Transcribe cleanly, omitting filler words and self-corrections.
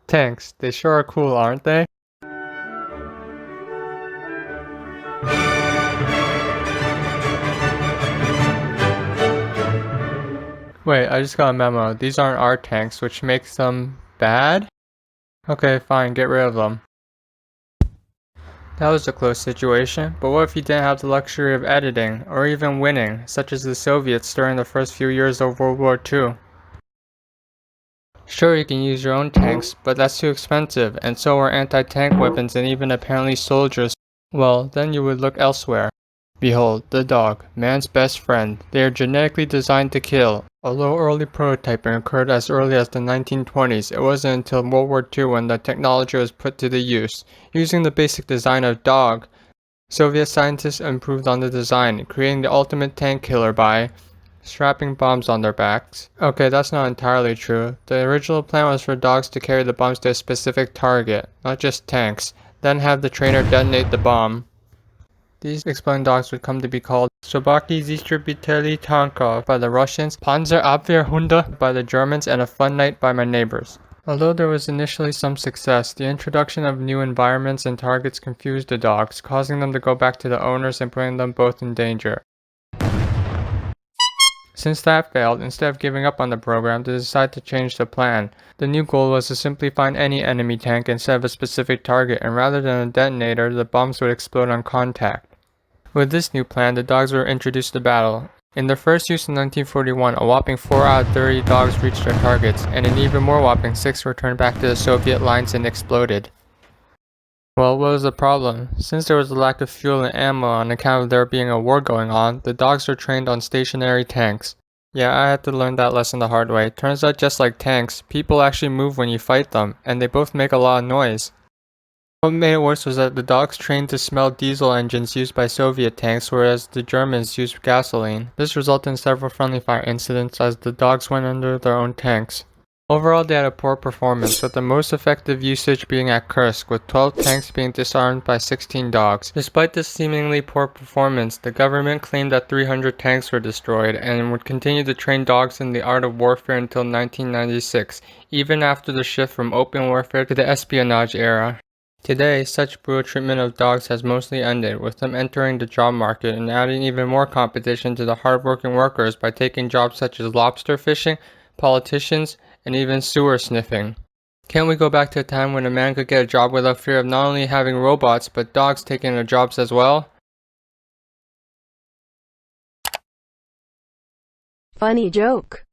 Tanks, they sure are cool, aren't they? Wait, I just got a memo. These aren't our tanks, which makes them bad? Okay, fine, get rid of them. That was a close situation, but what if you didn't have the luxury of editing, or even winning, such as the Soviets during the first few years of World War II? Sure, you can use your own tanks, but that's too expensive, and so are anti-tank weapons and even apparently soldiers. Well, then you would look elsewhere. Behold, the dog, man's best friend. They are genetically designed to kill. Although early prototyping occurred as early as the 1920s, it wasn't until World War II when the technology was put to the use. Using the basic design of dog, Soviet scientists improved on the design, creating the ultimate tank killer by strapping bombs on their backs. Okay, that's not entirely true. The original plan was for dogs to carry the bombs to a specific target, not just tanks, then have the trainer detonate the bomb. These exploding dogs would come to be called Sobaki Zistrebitelyi Tankov by the Russians, Panzerabwehrhunde by the Germans, and a fun night by my neighbors. Although there was initially some success, the introduction of new environments and targets confused the dogs, causing them to go back to the owners and putting them both in danger. Since that failed, instead of giving up on the program, they decided to change the plan. The new goal was to simply find any enemy tank instead of a specific target, and rather than a detonator, the bombs would explode on contact. With this new plan, the dogs were introduced to battle. In their first use in 1941, a whopping 4 out of 30 dogs reached their targets, and an even more whopping 6 returned back to the Soviet lines and exploded. Well, what was the problem? Since there was a lack of fuel and ammo on account of there being a war going on, the dogs were trained on stationary tanks. Yeah, I had to learn that lesson the hard way. Turns out just like tanks, people actually move when you fight them, and they both make a lot of noise. What made it worse was that the dogs trained to smell diesel engines used by Soviet tanks, whereas the Germans used gasoline. This resulted in several friendly fire incidents as the dogs went under their own tanks. Overall, they had a poor performance, with the most effective usage being at Kursk, with 12 tanks being disarmed by 16 dogs. Despite this seemingly poor performance, the government claimed that 300 tanks were destroyed and would continue to train dogs in the art of warfare until 1996, even after the shift from open warfare to the espionage era. Today, such brutal treatment of dogs has mostly ended, with them entering the job market and adding even more competition to the hardworking workers by taking jobs such as lobster fishing, politicians, and even sewer sniffing. Can't we go back to a time when a man could get a job without fear of not only having robots, but dogs taking their jobs as well? Funny joke.